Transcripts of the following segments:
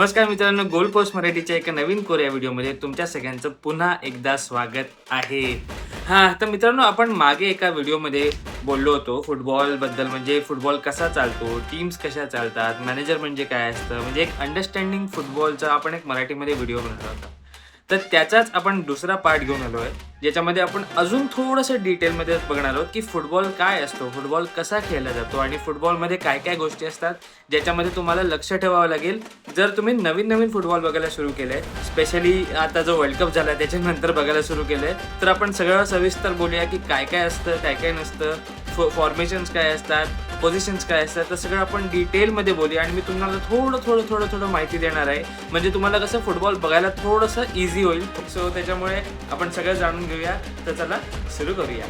नमस्कार मित्रांनो, goal post मराठीच्या एका नवीन कोऱ्या व्हिडिओमध्ये तुमच्या सगळ्यांचं पुन्हा एकदा स्वागत आहे. तर मित्रांनो, आपण मागे एका व्हिडिओमध्ये बोललो होतो फुटबॉलबद्दल, म्हणजे फुटबॉल कसा चालतो, टीम्स कशा चालतात, मॅनेजर म्हणजे काय असतं, म्हणजे एक अंडरस्टँडिंग फुटबॉलचा आपण एक मराठीमध्ये व्हिडिओ बनवला होता. तर त्याचाच आपण दुसरा पार्ट घेऊन आलो आहे, ज्याच्यामध्ये आपण अजून थोडंसं डिटेलमध्ये बघणार आहोत की फुटबॉल काय असतो, फुटबॉल कसा खेळला जातो आणि फुटबॉलमध्ये काय काय गोष्टी असतात ज्याच्यामध्ये तुम्हाला लक्ष ठेवावं लागेल जर तुम्ही नवीन नवीन फुटबॉल बघायला सुरू केलंय. स्पेशली आता जो वर्ल्ड कप झाला त्याच्यानंतर बघायला सुरू केलंय, तर आपण सगळं सविस्तर बोलूया की काय काय असतं, काय काय नसतं, फॉर्मेशन्स काय असतात, पोझिशन्स काय असतात, तर सगळं आपण डिटेलमध्ये बोलूया आणि मी तुम्हाला थोडं माहिती देणार आहे, म्हणजे तुम्हाला कसं फुटबॉल बघायला थोडंसं इझी होईल. सो त्याच्यामुळे आपण सगळं जाणून घेऊया. तर चला सुरू करूया.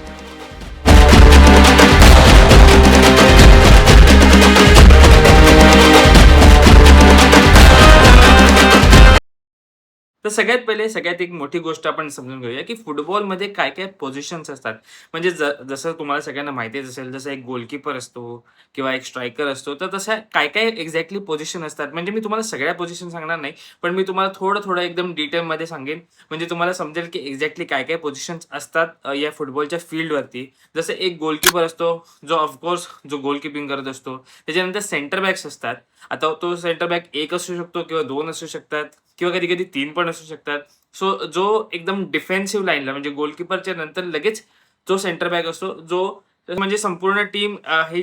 तर सगळ्यात पहिले सगळ्यात एक मोठी गोष्ट आपण समजून घेऊया की फुटबॉलमध्ये काय काय पोझिशन्स असतात. म्हणजे जसं तुम्हाला सगळ्यांना माहितीच असेल, जसं एक गोलकीपर असतो किंवा एक स्ट्रायकर असतो, तर तसं काय काय एक्झॅक्टली पोझिशन असतात. म्हणजे मी तुम्हाला सगळ्या पोझिशन सांगणार नाही, पण मी तुम्हाला थोडं एकदम डिटेलमध्ये सांगेन, म्हणजे तुम्हाला समजेल की एक्झॅक्टली काय काय पोझिशन्स असतात या फुटबॉलच्या फील्डवरती. जसं एक गोलकीपर असतो, जो ऑफकोर्स जो गोलकीपिंग करत असतो. त्याच्यानंतर सेंटर बॅक्स असतात. आता तो सेंटर बॅक एक असू शकतो किंवा दोन असू शकतात किंवा कधी-कधी 3 पण असू शकतात. सो जो एकदम डिफेन्सिव्ह लाईनला, म्हणजे गोलकीपरच्या नंतर लगेच जो सेंटर बॅक असतो, जो म्हणजे संपूर्ण टीम ही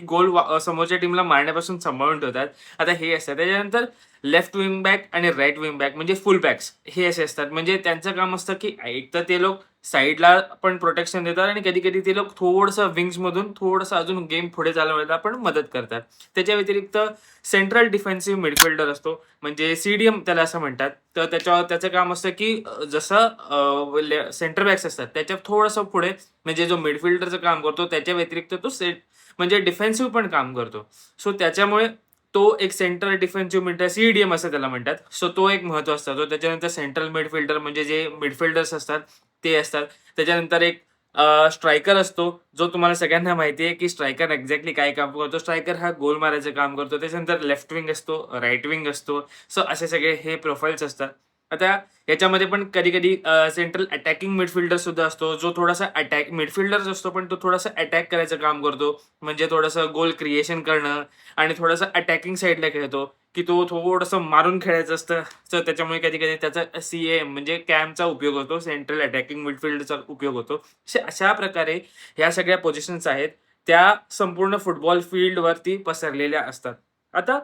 समोरच्या टीमला मारण्यापासून सांभाळून ठेवतात. आता हे असतात. त्याच्यानंतर लेफ्ट विंग बॅक आणि राइट विंग बॅक म्हणजे फुल बॅक्स हे असे असतात. म्हणजे त्यांचं काम असतं की एक तर ते लोक साइडला पण प्रोटेक्शन देतात आणि कधी-कधी ते लोक थोडंसं विंग्समधून थोडंसं अजून गेम पुढे चालवायला पण मदत करतात. त्याच्या व्यतिरिक्त सेंट्रल डिफेन्सिव्ह मिडफिल्डर असतो, म्हणजे सीडीएम त्याला असं म्हणतात. तर त्याचं काम असतं की जसं सेंटर बॅक्स असतात त्याच्या थोडंसं पुढे, म्हणजे जो मिडफिल्डरचं काम करतो त्याच्या व्यतिरिक्त तो म्हणजे डिफेन्सिव्ह पण काम करतो. सो त्याच्यामुळे तो एक सेंट्रल डिफेन्सिव्ह मिडफिल्डर सीडीएम असं त्याला म्हणतात. सो तो एक महत्त्वाचा असतो. त्याच्यानंतर सेंट्रल मिडफिल्डर म्हणजे जे मिडफिल्डर्स असतात ते असतात. त्याच्यानंतर एक स्ट्रायकर असतो, जो तुम्हाला सगळ्यांना माहिती आहे की स्ट्रायकर एक्झॅक्टली काय काम करतो. स्ट्रायकर हा गोल मारायचं काम करतो. त्याच्यानंतर लेफ्ट विंग असतो, राइट विंग असतो. सो असे सगळे हे प्रोफाइल्स असतात. आता याच्यामध्ये पण कधी-कधी सेंट्रल अटॅकिंग मिडफिल्डर सुद्धा असतो, जो थोडासा अटॅक मिडफिल्डरच असतो, पण तो थोडासा अटॅक करायचं काम करतो. म्हणजे थोडंसं गोल क्रिएशन करणं आणि थोडंसं अटॅकिंग साइडला खेळतो, की तो थोडंसं मारून खेळायचं असतं. तर त्याच्यामुळे कधी-कधी त्याचा सीएम म्हणजे कॅमचा उपयोग होतो, सेंट्रल अटॅकिंग मिडफिल्डचा उपयोग होतो. अशा प्रकारे ह्या सगळ्या पोझिशन्स आहेत, त्या संपूर्ण फुटबॉल फील्डवरती पसरलेल्या असतात. आता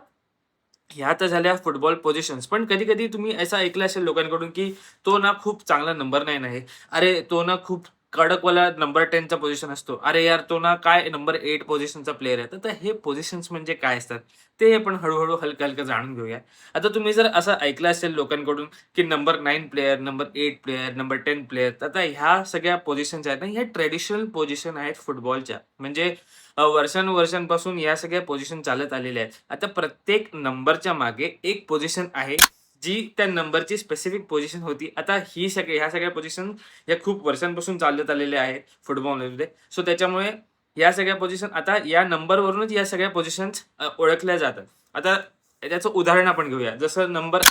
ह्या तर झाल्या फुटबॉल पोझिशन्स. पण कधी-कधी तुम्ही असं ऐकलं असेल लोकांकडून, की तो ना खूप चांगला नंबर 9 आहे. अरे, तो ना खूप कडकवाला नंबर 10 चा पोझिशन असतो. अरे यार, तो ना काय नंबर 8 पोझिशनचा प्लेयर आहे. तर हे पोझिशन्स म्हणजे काय असतात? ते आपण हळू हलकं-हलकं जाणून घेऊया. आता तुम्ही जर असं ऐकलं असेल लोकांकडून, की number 9 player, number 8 player, number 10 player. आता ह्या सगळ्या पोझिशन्स आहेत ना, ह्या ट्रेडिशनल पोझिशन आहेत फुटबॉलच्या. म्हणजे वर्षानुवर्षांपासून या सगळ्या पोझिशन चालत आलेल्या आहेत. आता प्रत्येक नंबरच्या मागे एक पोझिशन आहे, जी त्या नंबरची स्पेसिफिक पोझिशन होती. आता ह्या सगळ्या पोझिशन या खूप वर्षांपासून चालत आलेल्या आहेत फुटबॉलमध्ये. सो त्याच्यामुळे या सगळ्या पोझिशन आता या नंबरवरूनच या सगळ्या पोझिशन्स ओळखल्या जातात. आता त्याचं उदाहरण आपण घेऊया. जसं नंबर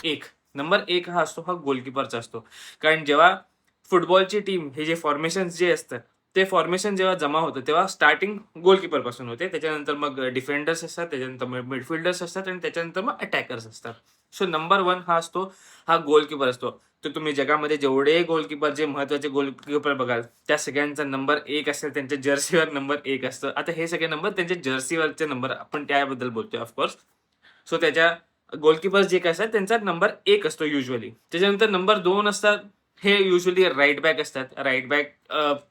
1 हा असतो, हा गोलकीपरचा असतो. कारण जेव्हा फुटबॉलची टीम हे जे फॉर्मेशन्स जे असतात, ते फॉर्मेशन जेव्हा जमा होतं, तेव्हा स्टार्टिंग गोलकीपरपासून होते. त्याच्यानंतर मग डिफेंडर्स असतात, त्याच्यानंतर मग मिडफिल्डर्स असतात आणि त्याच्यानंतर मग अटॅकर्स असतात. सो नंबर 1 हा असतो, हा गोलकीपर असतो. तर तुम्ही जगामध्ये जेवढे गोलकीपर, जे महत्त्वाचे गोलकीपर बघाल, त्या सगळ्यांचा नंबर 1 असेल, त्यांच्या जर्सीवर नंबर 1 असतं. आता हे सगळे नंबर त्यांच्या जर्सीवरचे नंबर, आपण त्याबद्दल बोलतोय ऑफकोर्स. सो त्याच्या गोलकीपर जे काय असतात, त्यांचा नंबर 1 असतो युजुअली. त्याच्यानंतर नंबर 2 असतात, हे युजुअली राइट बॅक असतात. राइट बॅक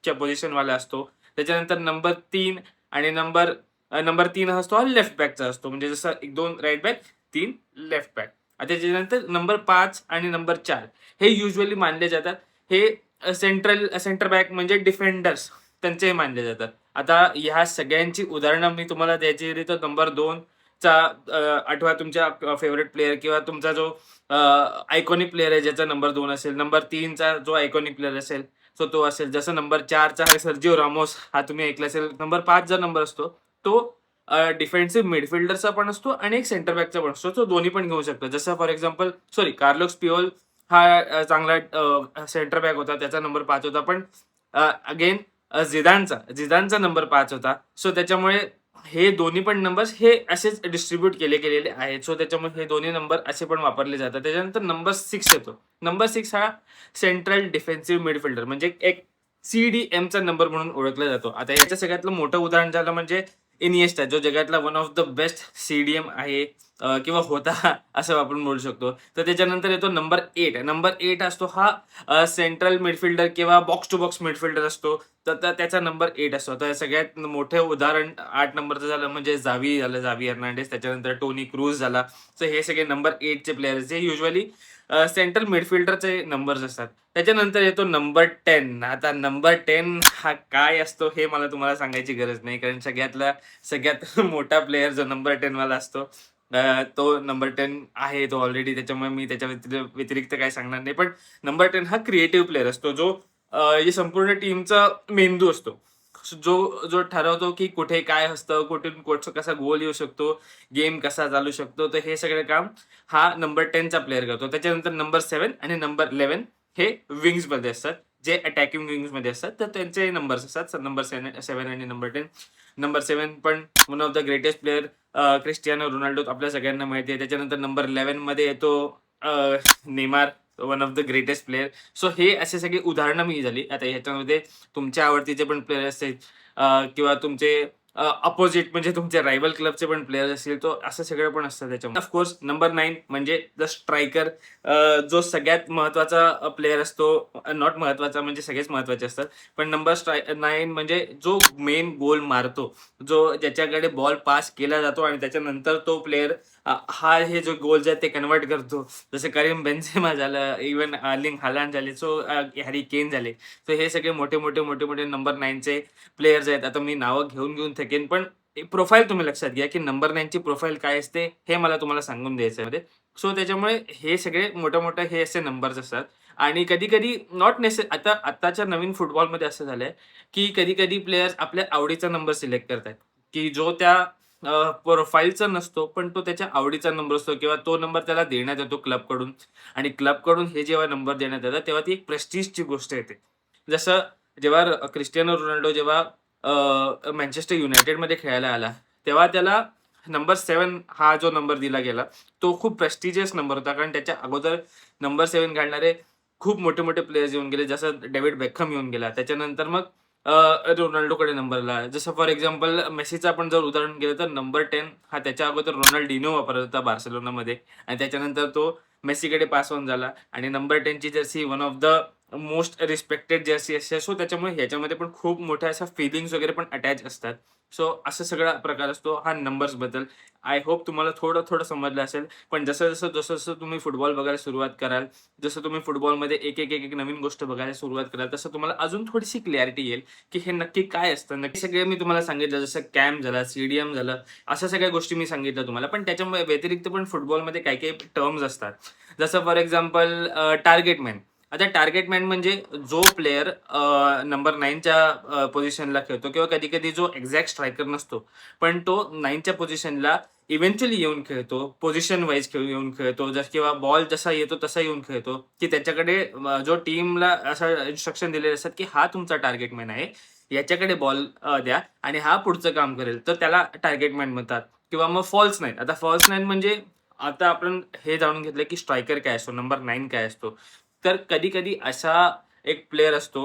च्या पोझिशनवाला असतो. त्याच्यानंतर नंबर 3 आणि नंबर 3 हा असतो, हा लेफ्ट बॅकचा असतो. म्हणजे जसं 1-2 राइट बॅक, 3 लेफ्ट बॅक. आता त्याच्यानंतर नंबर 5 आणि नंबर 4 हे युजुअली मानले जातात. हे सेंटर बॅक म्हणजे डिफेंडर्स त्यांचे मानले जातात. आता ह्या सगळ्यांची उदाहरणं मी तुम्हाला द्यायची झाली तर नंबर 2 चा आठवा तुमच्या फेव्हरेट प्लेयर किंवा तुमचा जो आयकॉनिक प्लेयर आहे ज्याचा नंबर 2 असेल. नंबर 3 चा जो आयकॉनिक प्लेयर असेल, सो तो असेल. जसं नंबर 4 चा आहे सर्जिओ रामोस, हा तुम्ही ऐकला असेल. नंबर 5 जो नंबर असतो, तो डिफेन्सिव्ह मिडफिल्डरचा पण असतो आणि एक सेंटर बॅकचा पण असतो. तो दोन्ही पण घेऊ शकतो. जसं फॉर एक्झाम्पल कार्लोस पिओल हा चांगला सेंटर बॅक होता. त्याचा नंबर 5 होता. पण अगेन झिदानचा नंबर 5 होता. सो त्याच्यामुळे हे दोन्ही पण नंबर्स हे असेच डिस्ट्रिब्यूट केले गेलेले आहेत. सो त्याच्यामुळे हे दोन्ही नंबर असे पण वापरले जातात. त्याच्यानंतर नंबर 6 येतो. नंबर 6 हा सेंट्रल डिफेन्सिव्ह मिडफिल्डर म्हणजे एक CDMचा नंबर म्हणून ओळखला जातो. आता याच्या सगळ्यातलं मोठं उदाहरण झालं म्हणजे इनिएस्टा, जो जगातला one of the best CDM आहे किंवा होता असं आपण बोलू शकतो. तर त्याच्यानंतर येतो नंबर 8. नंबर 8 असतो हा सेंट्रल मिडफिल्डर किंवा बॉक्स टू बॉक्स मिडफिल्डर असतो. तर त्याचा नंबर 8 असतो. तर सगळ्यात मोठे उदाहरण 8 नंबरचं झालं म्हणजे झावी हर्नांडेज, त्याच्यानंतर टोनी क्रूज झाला. तर हे सगळे नंबर 8चे प्लेयर्स जे युजुअली सेंट्रल मिडफिल्डरचे नंबर्स असतात. त्याच्यानंतर येतो नंबर 10. आता नंबर 10 हा काय असतो हे मला तुम्हाला सांगायची गरज नाही. कारण सगळ्यात मोठा प्लेयर जो नंबर 10 वाला असतो तो नंबर 10 आहे तो ऑलरेडी. त्याच्यामुळे मी त्याच्या व्यतिरिक्त काही सांगणार नाही. पण नंबर 10 हा क्रिएटिव्ह प्लेयर असतो जो ही संपूर्ण टीमचा मेंदू असतो. जो जो ठरवतो की कुठे काय असतं, कुठून कसा गोल येऊ शकतो, गेम कसा चालू शकतो. तर हे सगळं काम हा नंबर 10चा प्लेयर करतो. त्याच्यानंतर नंबर 7 आणि नंबर 11 हे विंग्समध्ये असतात, जे अटॅकिंग विंग्समध्ये असतात. तर त्यांचे नंबर्स असतात नंबर 7 आणि नंबर 10. नंबर 7 पण one of the greatest player Cristiano Ronaldo आपल्या सगळ्यांना माहिती आहे. त्याच्यानंतर नंबर 11 मध्ये येतो Neymar, one of the greatest player. So हे असे सगळी उदाहरणं मी झाली. आता ह्याच्यामध्ये तुमच्या आवडतीचे पण प्लेयर असतील किंवा तुमचे अपोजिट म्हणजे तुमचे रायव्हल क्लबचे पण प्लेयर्स असतील, तो असं सगळं पण असतं त्याच्यामध्ये. ऑफकोर्स नंबर 9 म्हणजे द स्ट्रायकर, जो सगळ्यात महत्त्वाचा प्लेयर असतो. नॉट महत्त्वाचा म्हणजे सगळेच महत्त्वाचे असतात. पण नंबर 9 म्हणजे जो मेन गोल मारतो, ज्याच्याकडे बॉल पास केला जातो आणि त्याच्यानंतर तो प्लेयर हा हे जो गोल्स आहेत ते कन्व्हर्ट करतो. जसं करीम बेन्झेमा झालं, इव्हन अर्लिंग हालांड झाले, हॅरी केन झाले. सो हे सगळे मोठे नंबर 9चे प्लेयर्स आहेत. आता मी नावं घेऊन थकेन, पण प्रोफाईल तुम्ही लक्षात घ्या, की नंबर 9ची प्रोफाईल काय असते हे मला तुम्हाला सांगून द्यायचं आहे. सो त्याच्यामुळे हे सगळे मोठे हे असे नंबर्स असतात. आणि कधी-कधी नॉट आताच्या नवीन फुटबॉलमध्ये असं झालंय, की कधी-कधी प्लेयर्स आपल्या आवडीचा नंबर सिलेक्ट करतात, की जो त्या प्रोफाईलचा नसतो, पण तो त्याच्या आवडीचा नंबर असतो किंवा तो नंबर त्याला देण्यात येतो क्लबकडून. आणि क्लबकडून हे जेव्हा नंबर देण्यात येतात, तेव्हा ती एक प्रेस्टिजची गोष्ट येते. जसं जेव्हा क्रिस्टियानो रोनाल्डो जेव्हा मँचेस्टर युनायटेडमध्ये खेळायला आला, तेव्हा त्याला नंबर 7 हा जो नंबर दिला गेला, तो खूप प्रेस्टिजियस नंबर होता. कारण त्याच्या अगोदर नंबर 7 घालणारे खूप मोठे प्लेयर्स येऊन गेले. जसं डेव्हिड बेकहम येऊन गेला. त्याच्यानंतर मग रोनाल्डोकडे नंबरला. जसं फॉर एक्झाम्पल मेसीचं आपण जर उदाहरण घेतलं तर नंबर 10 हा त्याच्या अगोदर रोनाल्डिनो वापरत होता बार्सेलोनामध्ये आणि त्याच्यानंतर तो मेसीकडे पास ऑन झाला आणि नंबर 10 ची Jersey one of the most respected Jersey असते. सो त्याच्यामुळे ह्याच्यामध्ये पण खूप मोठ्या अशा फीलिंग्स वगैरे पण अटॅच असतात. सो असं सगळा प्रकार असतो हा नंबर्सबद्दल. आय होप तुम्हाला थोडं समजलं असेल. पण जसं तुम्ही फुटबॉल बघायला सुरुवात कराल, जसं तुम्ही फुटबॉलमध्ये एक नवीन गोष्ट बघायला सुरुवात कराल, तसं तुम्हाला अजून थोडीशी क्लॅरिटी येईल, की हे नक्की काय असतं. नक्की सगळे मी तुम्हाला सांगितलं, जसं कॅम्प झाला, CDM झालं, अशा सगळ्या गोष्टी मी सांगितल्या तुम्हाला. पण त्याच्या व्यतिरिक्त पण फुटबॉलमध्ये काही टर्म्स असतात. जसं फॉर एक्झाम्पल टार्गेट मॅन. आता टार्गेट मॅन म्हणजे जो प्लेयर नंबर 9च्या पोझिशनला खेळतो किंवा कधी-कधी जो एक्झॅक्ट स्ट्रायकर नसतो, पण तो 9च्या पोझिशनला इव्हेंच्युअली येऊन खेळतो. पोझिशन वाईज येऊन खेळतो. किंवा बॉल जसा येतो तसा येऊन खेळतो, की त्याच्याकडे जो टीमला असं इन्स्ट्रक्शन दिलेले असतात, की हा तुमचा टार्गेट मॅन आहे. याच्याकडे बॉल द्या आणि हा पुढचं काम करेल. तर त्याला टार्गेट मॅन म्हणतात. किंवा मग फॉल्स 9. आता फॉल्स 9 म्हणजे आता आपण हे जाणून घेतलं, की स्ट्रायकर काय असतो, नंबर 9 काय असतो. तर कधी-कधी असा एक प्लेयर असतो,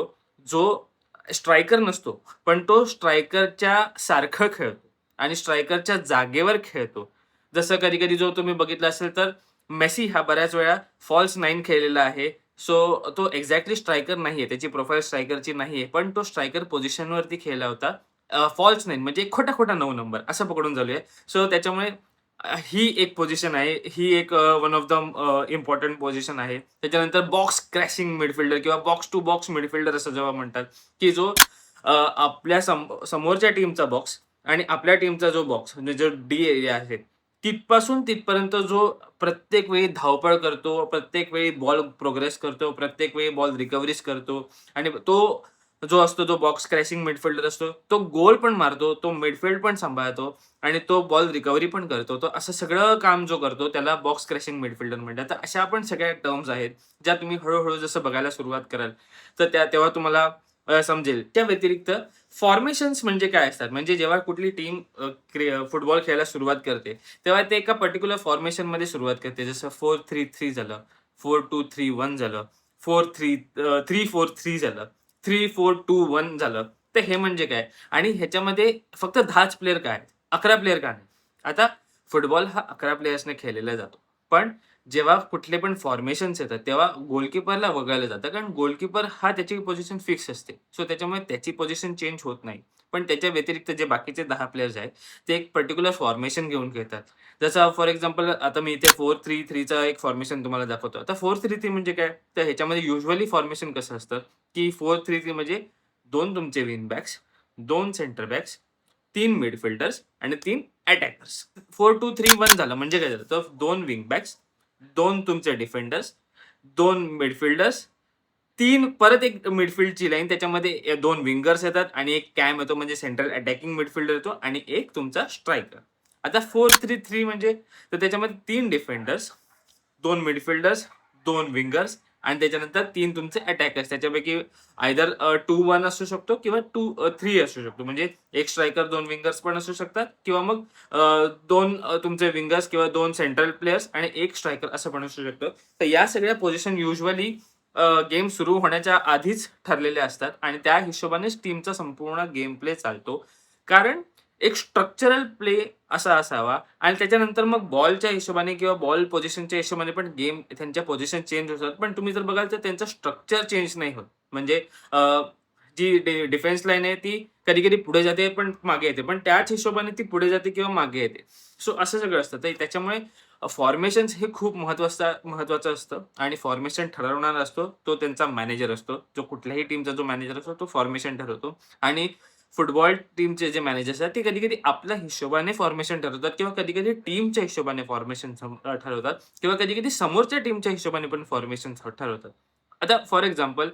जो स्ट्रायकर नसतो, पण तो स्ट्रायकरच्या सारखं खेळतो आणि स्ट्रायकरच्या जागेवर खेळतो. जसं कधी-कधी जो तुम्ही बघितलं असेल तर मेसी हा बऱ्याच वेळा फॉल्स 9 खेळलेला आहे. सो तो एक्झॅक्टली स्ट्रायकर नाहीये. त्याची प्रोफाईल स्ट्रायकरची नाहीये. पण तो स्ट्रायकर पोझिशनवरती खेळला होता. फॉल्स 9 म्हणजे खोटा 9 नंबर असं पकडून चालूया. सो त्याच्यामुळे ही एक पोझिशन आहे. ही एक one of the important position आहे. त्याच्यानंतर बॉक्स क्रॅशिंग मिडफिल्डर किंवा बॉक्स टू बॉक्स मिडफिल्डर असं जेव्हा म्हणतात, की जो आपल्या समोरच्या टीमचा बॉक्स आणि आपल्या टीमचा जो बॉक्स म्हणजे जो डी एरिया आहे, तिथपासून तिथपर्यंत जो प्रत्येक वेळी धावपळ करतो, प्रत्येक वेळी बॉल प्रोग्रेस करतो, प्रत्येक वेळी बॉल रिकव्हरीज करतो आणि तो जो असतो तो बॉक्स क्रॅशिंग मिडफिल्डर असतो. तो गोल पण मारतो, तो मिडफील्ड पण सांभाळतो आणि तो बॉल रिकव्हरी पण करतो. तो असं सगळं काम जो करतो त्याला बॉक्स क्रॅशिंग मिडफिल्डर म्हणतात. तर अशा पण सगळ्या टर्म्स आहेत, ज्या तुम्ही हळू जसं बघायला सुरुवात कराल, तर तेव्हा तुम्हाला समजेल. त्या व्यतिरिक्त फॉर्मेशन्स म्हणजे काय असतात? म्हणजे जेव्हा कुठली टीम फुटबॉल खेळायला सुरुवात करते, तेव्हा ते एका पर्टिक्युलर फॉर्मेशनमध्ये सुरुवात करते. जसं 4-3-3 झालं, 4-2-3-1 झालं, 3-4-3 झालं, 3-4-2-1 झालं. तर हे म्हणजे काय? आणि ह्याच्यामध्ये फक्त 10च प्लेयर का आहेत? 11 प्लेयर का नाही? आता फुटबॉल हा 11 प्लेयर्सने खेळलेला जातो. पण जेव्हा कुठले पण फॉर्मेशन्स येतात, तेव्हा गोलकीपरला वगळलं जातं. कारण गोलकीपर हा त्याची पोझिशन फिक्स असते. सो त्याच्यामुळे त्याची पोझिशन चेंज होत नाही. पण त्याच्या व्यतिरिक्त जे बाकीचे 10 प्लेयर्स आहेत, ते एक पर्टिक्युलर फॉर्मेशन घेऊन खेळतात. जसं फॉर एक्झाम्पल आता मी इथे 4-3-3चं एक फॉर्मेशन तुम्हाला दाखवतो. आता 4-3-3 म्हणजे काय? तर ह्याच्यामध्ये युजुअली फॉर्मेशन कसं असतं, की 4-3-3 म्हणजे 2 तुमचे wing bags, 2 centre bags, 3 midfielders आणि 3 अटॅकर्स. 4-2-3-1 झालं म्हणजे काय झालं? तर 2 विंग बॅक्स, 2 तुमचे डिफेंडर्स, 2 मिडफिल्डर्स, 3 परत एक मिडफील्डची लाईन त्याच्यामध्ये 2 विंगर्स येतात आणि एक कॅम येतो म्हणजे सेंट्रल अटॅकिंग मिडफिल्डर येतो आणि एक तुमचा स्ट्रायकर. आता 4-3-3 म्हणजे तर त्याच्यामध्ये 3 डिफेंडर्स, 2 मिडफिल्डर्स, 2 विंगर्स आणि त्याच्यानंतर 3 तुमचे अटॅकर्स. त्याच्यापैकी आयदर 2-1 असू शकतो किंवा 2-3 असू शकतो. म्हणजे एक स्ट्रायकर, 2 विंगर्स पण असू शकतात किंवा मग 2 तुमचे विंगर्स किंवा 2 सेंट्रल प्लेयर्स आणि 1 स्ट्रायकर असं पण असू शकतं. तर या सगळ्या पोझिशन युजुअली गेम सुरू होण्याच्या आधीच ठरलेले असतात आणि त्या हिशोबानेच टीमचा संपूर्ण गेम प्ले चालतो. कारण एक स्ट्रक्चरल प्ले असा असावा आणि त्याच्यानंतर मग बॉलच्या हिशोबाने किंवा बॉल पोझिशनच्या हिशोबाने पण गेम त्यांच्या पोझिशन चेंज होतात. पण तुम्ही जर बघाल तर त्यांचं स्ट्रक्चर चेंज नाही होत. म्हणजे अ, जी डिफेन्स लाईन आहे ती कधी-कधी पुढे जाते, पण मागे येते. पण त्याच हिशोबाने ती पुढे जाते किंवा मागे येते. सो असं सगळं असतं. तर त्याच्यामुळे फॉर्मेशन्स हे खूप महत्त्वाचं असतं आणि फॉर्मेशन ठरवणारा असतो, तो त्यांचा मॅनेजर असतो. जो कुठल्याही टीमचा जो मॅनेजर असतो, तो फॉर्मेशन ठरवतो आणि फुटबॉल टीमचे जे मॅनेजर्स आहेत, ते कधी-कधी आपल्या हिशोबाने फॉर्मेशन ठरवतात किंवा कधी-कधी टीमच्या हिशोबाने फॉर्मेशन ठरवतात किंवा कधी-कधी समोरच्या टीमच्या हिशोबाने पण फॉर्मेशन ठरवतात. आता फॉर एक्झाम्पल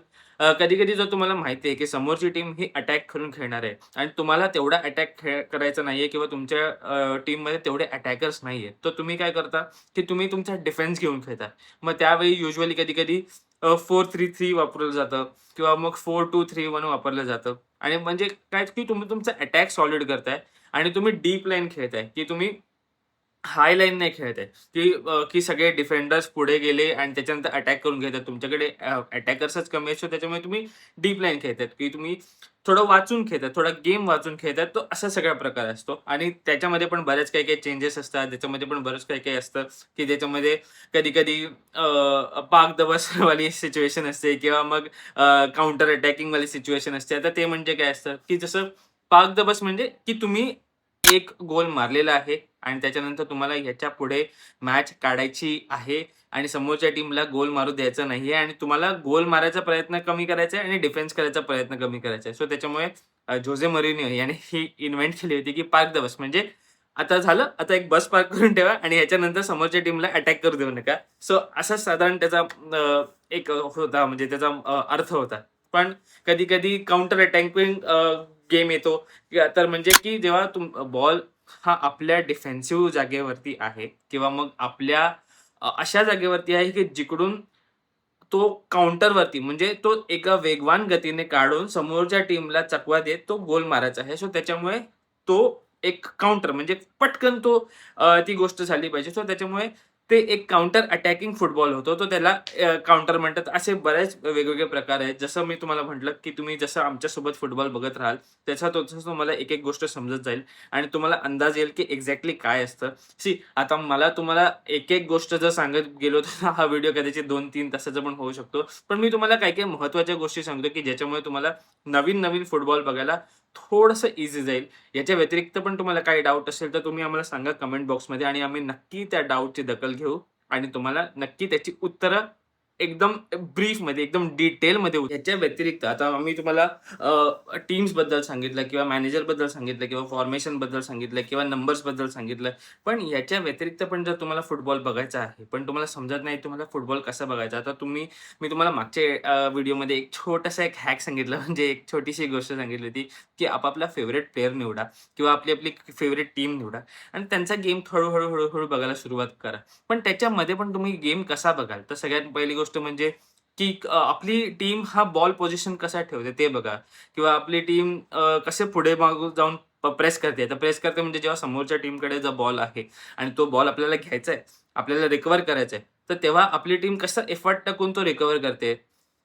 कधी-कधी जर तुम्हाला माहिती आहे, की समोरची टीम ही अटॅक करून खेळणार आहे आणि तुम्हाला तेवढा अटॅक करायचा नाहीये किंवा तुमच्या टीममध्ये तेवढे अटॅकर्स नाहीयेत. तर तुम्ही काय करता, की तुम्ही तुमचा डिफेन्स घेऊन खेळता. मग त्यावेळी युजुअली कधी-कधी 4-3-3 वापरलं जातं किंवा मग 4-2-3-1 वापरलं जातं आणि म्हणजे काय, की तुम्ही तुमचा अटॅक सॉलिड करताय आणि तुम्ही डीप लाईन खेळताय, की तुम्ही हाय लाईन नाही खेळत आहे, की सगळे डिफेंडर्स पुढे गेले आणि त्याच्यानंतर अटॅक करून घेतात. तुमच्याकडे अटॅकर्सच कमी आहेत, सो त्याच्यामुळे तुम्ही डीप लाईन खेळताय, की तुम्ही थोडं वाचून खेळताय, थोडा गेम वाचून खेळताय. तो असा सगळा प्रकार असतो आणि त्याच्यामध्ये पण बऱ्याच काही-काही चेंजेस असतात. त्याच्यामध्ये पण बरंच काही-काही असतं, की ज्याच्यामध्ये कधी-कधी पाक वाली सिच्युएशन असते किंवा मग काउंटर अटॅकिंगवाली सिच्युएशन असते. आता ते म्हणजे काय असतं, की जसं पाक म्हणजे, की तुम्ही एक गोल मारलेला आहे आणि त्याच्यानंतर तुम्हाला ह्याच्या पुढे मॅच काढायची आहे आणि समोरच्या टीमला गोल मारू द्यायचा नाहीये आणि तुम्हाला गोल मारायचा प्रयत्न कमी करायचा आहे आणि डिफेन्स करायचा प्रयत्न कमी करायचा आहे. सो त्याच्यामुळे जोझे मौरिन्हो याने ही इन्व्हेंट केली होती, की पार्क द बस. म्हणजे आता झालं, आता एक बस पार्क करून ठेवा आणि ह्याच्यानंतर समोरच्या टीमला अटॅक करू देऊ नका. सो असा साधारण त्याचा एक होता म्हणजे त्याचा अर्थ होता. पण कधी-कधी काउंटर अटॅकिंग गेम येतो. तर म्हणजे की जेव्हा बॉल हा आपल्या डिफेन्सिव्ह जागेवरती आहे किंवा मग आपल्या अशा जागेवरती आहे की जिकडून तो काउंटरवरती म्हणजे तो एका वेगवान गतीने काढून समोरच्या टीमला चकवा देत तो गोल मारायचा आहे. सो त्याच्यामुळे तो एक काउंटर म्हणजे पटकन तो ती गोष्ट झाली पाहिजे. सो त्याच्यामुळे ते एक काउंटर अटॅकिंग फुटबॉल होतो. तो त्याला काउंटर म्हणतात. असे बरेच वेगवेगळे प्रकार आहेत. जसं मी तुम्हाला म्हटलं, की तुम्ही जसं आमच्यासोबत फुटबॉल बघत राहाल, तसं तुम्हाला एक-एक गोष्ट समजत जाईल आणि तुम्हाला अंदाज येईल, की एक्झॅक्टली काय असतं. आता मला तुम्हाला एक-एक गोष्ट जर सांगत गेलो तर हा व्हिडिओ कदाचित 2-3 तासाचा पण होऊ शकतो. पण मी तुम्हाला काही-काही महत्त्वाच्या गोष्टी सांगतो, की ज्याच्यामुळे तुम्हाला नवीन-नवीन फुटबॉल बघायला थोडंसं ईझी जाईल. याच्या व्यतिरिक्त पण तुम्हाला काही डाऊट असेल, तर तुम्ही आम्हाला सांगा कमेंट बॉक्समध्ये आणि आम्ही नक्की त्या डाऊटची दखल घेऊ आणि तुम्हाला नक्की त्याची उत्तरं एकदम ब्रीफमध्ये, एकदम डिटेलमध्ये ह्याच्या व्यतिरिक्त आता आम्ही तुम्हाला टीम्सबद्दल सांगितलं किंवा मॅनेजरबद्दल सांगितलं किंवा फॉर्मेशनबद्दल सांगितलं किंवा नंबर्सबद्दल सांगितलं. पण याच्या व्यतिरिक्त पण जर तुम्हाला फुटबॉल बघायचा आहे, पण तुम्हाला समजत नाही तुम्हाला फुटबॉल कसा बघायचा. आता मी तुम्हाला मागच्या व्हिडिओमध्ये एक छोटासा एक हॅक सांगितलं म्हणजे एक छोटीशी गोष्ट सांगितली होती, की आपापला फेव्हरेट प्लेयर निवडा किंवा आपली फेव्हरेट टीम निवडा आणि त्यांचा गेम हळू बघायला सुरुवात करा. पण त्याच्यामध्ये पण तुम्ही गेम कसा बघाल? तर सगळ्यात पहिली गोष्ट म्हणजे की आपली टीम हा बॉल पोझिशन कसा ठेवते ते बघा किंवा आपली टीम कसे पुढे मागे जाऊन प्रेस करते. तर प्रेस करते म्हणजे जेव्हा समोरच्या टीमकडे जो बॉल आहे आणि तो बॉल आपल्याला घ्यायचा आहे, आपल्याला रिकव्हर करायचा आहे, तर तेव्हा आपली टीम कसं एफर्ट टाकून तो रिकव्हर करते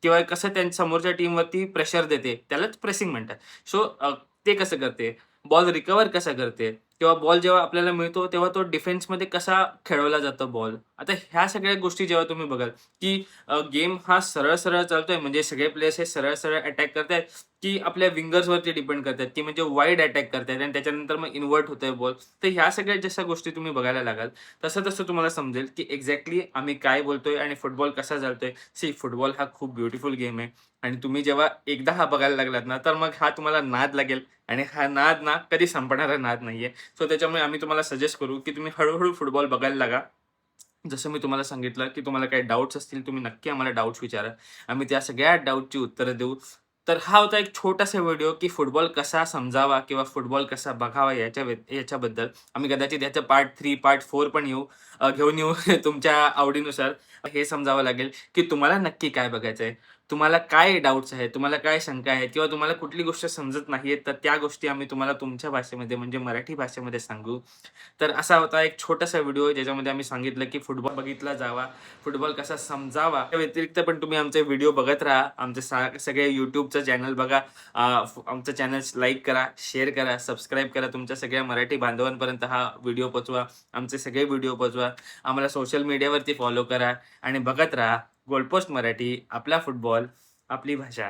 किंवा कसं समोरच्या टीमवरती प्रेशर देते, त्यालाच प्रेसिंग म्हणतात. सो ते कसं करते, बॉल रिकव्हर कसा करते किंवा बॉल जेव्हा आपल्याला मिळतो, तेव्हा तो डिफेन्समध्ये कसा खेळवला जातो बॉल. आता ह्या सगळ्या गोष्टी जेव्हा तुम्ही बघाल, की गेम हा सरळ-सरळ चालतोय म्हणजे सगळे प्लेयर्स हे सरळ-सरळ अटॅक करतायत, की आपल्या विंगर्सवरती डिपेंड करतायत, की म्हणजे वाईड अटॅक करतायत आणि त्याच्यानंतर मग इन्व्हर्ट होतोय बॉल. तर ह्या सगळ्या जशा गोष्टी तुम्ही बघायला लागाल, तसं-तसं तुम्हाला समजेल, की एक्झॅक्टली आम्ही काय बोलतोय आणि फुटबॉल कसा चालतोय. फुटबॉल हा खूप ब्युटिफुल गेम आहे आणि तुम्ही जेव्हा एकदा हा बघायला लागलात ना, तर मग हा तुम्हाला नाद लागेल आणि हा नाद ना कधी संपणारा नाद नाहीये. सो त्याच्यामुळे आम्ही तुम्हाला सजेस्ट करू, की तुम्ही हळू फुटबॉल बघायला लागा. जसं मी तुम्हाला सांगितलं, की तुम्हाला काही डाउट्स असतील, तुम्ही नक्की आम्हाला डाउट्स विचारा. आम्ही त्या सगळ्या डाउटची उत्तरं देऊ. तर हा होता एक छोटासा व्हिडिओ, की फुटबॉल कसा समजावा किंवा फुटबॉल कसा बघावा याच्याबद्दल. आम्ही कदाचित याचं पार्ट 3, पार्ट 4 पण घेऊन येऊ तुमच्या आवडीनुसार. हे समजावं लागेल, की तुम्हाला नक्की काय बघायचंय. तुम्हाला काय डाउट्स आहेत, तुम्हाला काय शंका आहेत किंवा तुम्हाला कुठली गोष्ट समजत नाहीये, तर त्या गोष्टी आम्ही तुम्हाला तुमच्या भाषेमध्ये म्हणजे मराठी भाषेमध्ये सांगू. तर असा होता एक छोटासा व्हिडिओ ज्याच्यामध्ये आम्ही सांगितलं, की फुटबॉल बघितला जावा, फुटबॉल कसा समजावा. त्या व्यतिरिक्त पण तुम्ही आमचे व्हिडिओ बघत राहा. आमचे सगळे YouTubeचं चॅनल बघा. आमचं चॅनल लाईक करा, शेअर करा, सबस्क्राईब करा. तुमच्या सगळ्या मराठी बांधवांपर्यंत हा व्हिडिओ पोहोचवा. आमचे सगळे व्हिडिओ पोहोचवा. आम्हाला सोशल मीडियावरती फॉलो करा आणि बघत राहा. गोलपोस्ट मराठी, आपला फुटबॉल, आपली भाषा.